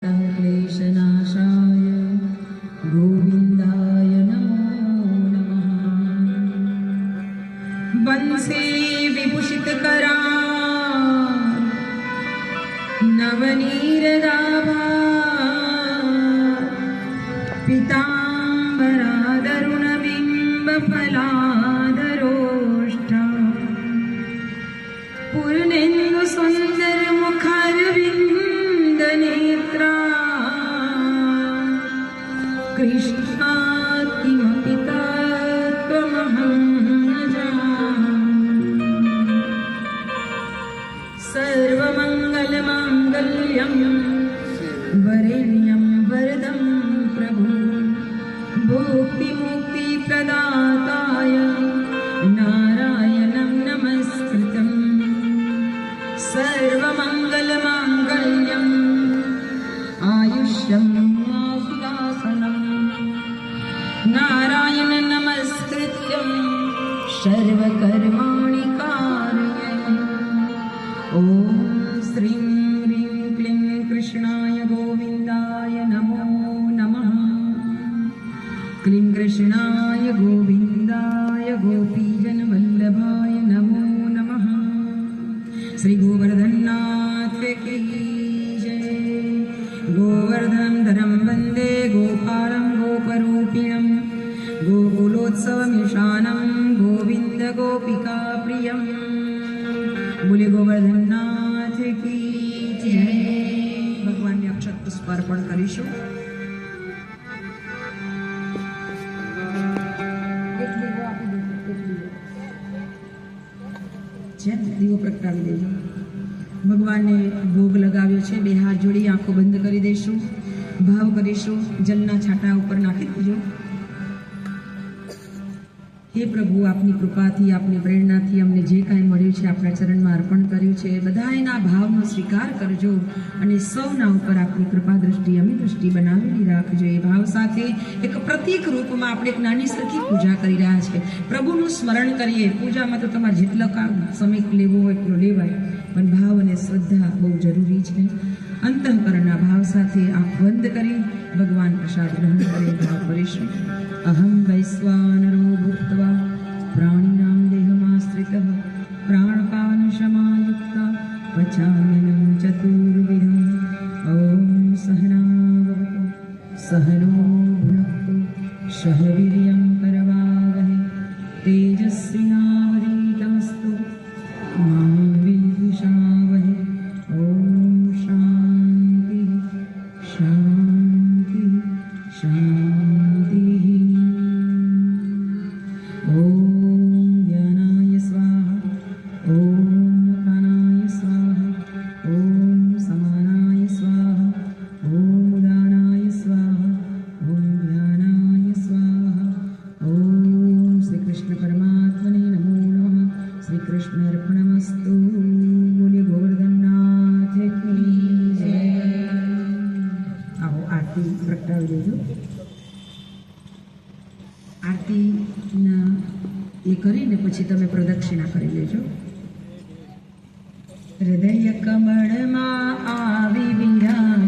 क्लेशनाशाय गोविन्दाय नमो नमः। वंशे विभूषितकरा नवनीरदाभा पीताम्बरादरुणबिम्बफलादरोष्ठा पूर्णेन्दु सुन्दर मुखारविन्दनेत्रा कृष्णात्मपि तत्त्वमहं न जानामि। सर्वमङ्गलमाङ्गल्यं वरेण्यं वरदं प्रभु भुक्तिमुक्तिप्रदाताय नारायणं नमस्कृतं। सर्वमङ्गलमाङ्गल्यम् आयुष्यं आहुदासनं नारायण नमस्कृत्यं सर्वकर्माणि कारयन्। ॐ श्रीं ह्रीं क्लीं कृष्णाय गोविन्दाय नमो नमः। क्लीं कृष्णाय गोविन्दाय गोपीजनवल्लभाय नमो नमः। श्री गोवर्धननाथ की जय। गोवर्धन धरम वंदे गोपालं गोपरूपिणं गोकुलोत्सवमीशानं गोविंद गोपिका प्रियं। बोले गोवर्धननाथ की जय। भगवान ने अक्षत पुष्प अर्पण करीशुं। દીવો પ્રગટાવી દેજો। ભગવાનને ભોગ લગાવ્યો છે। બે હાથ જોડી આંખો બંધ કરી દઈશું, ભાવ કરીશું, જલના છાંટા ઉપર નાખી દેજો। હે પ્રભુ, આપની કૃપાથી, આપની પ્રેરણાથી અમને જે કાંઈ મળ્યું છે આપણા ચરણમાં અર્પણ કર્યું છે, બધા એના ભાવનો સ્વીકાર કરજો અને સૌના ઉપર આપની કૃપા દ્રષ્ટિ, અમી દ્રષ્ટિ બનાવેલી રાખજો। એ ભાવ સાથે એક પ્રતીક રૂપમાં આપણે એક નાની સરખી પૂજા કરી રહ્યા છે। પ્રભુનું સ્મરણ કરીએ। પૂજામાં તો તમારે જેટલો સમય લેવો હોય એટલો લેવાય, પણ ભાવ અને શ્રદ્ધા બહુ જરૂરી છે। અંતઃકરણના ભાવ સાથે આંખ બંધ કરી ભગવાન પ્રસાદ ગ્રહણ કરી ભાવ કરીશું। અહમ વૈશ્વાનરો ભૂત્વા પ્રાણીનામ દેહમાશ્રિતઃ પ્રાણપાનશમાયુક્તા પચામ્યન્नं ચતુર્વિધં। ઓમ સહનાવવતુ સહનો ભુનક્તુ સહ વીર્યં કરવાવહૈ તેજસ્વિનાવધીતમસ્તુ મા વિદ્વિષાવહૈ। ઓમ શાંતિ શાંતિ શાંતિ। ઓમ જ્ઞાનાય સ્વાહા ઓમ અપાનાય સ્વાહા ઓમ સમાનાય સ્વાહા ઓમ ઉદાનાય સ્વાહા ઓમ ધ્યાનાય સ્વાહા। ઓમ શ્રી કૃષ્ણ પરમાત્મને નમો નમઃ। શ્રી કૃષ્ણ અર્પણમસ્તુ। બોલે ગોવર્ધનનાથ કી જય। આવો આરતી પ્રગટાવી દેજો। આરતીના એ કરીને પછી તમે પ્રદક્ષિણા કરી લેજો। હૃદય કમળમાં આવી વિરાજ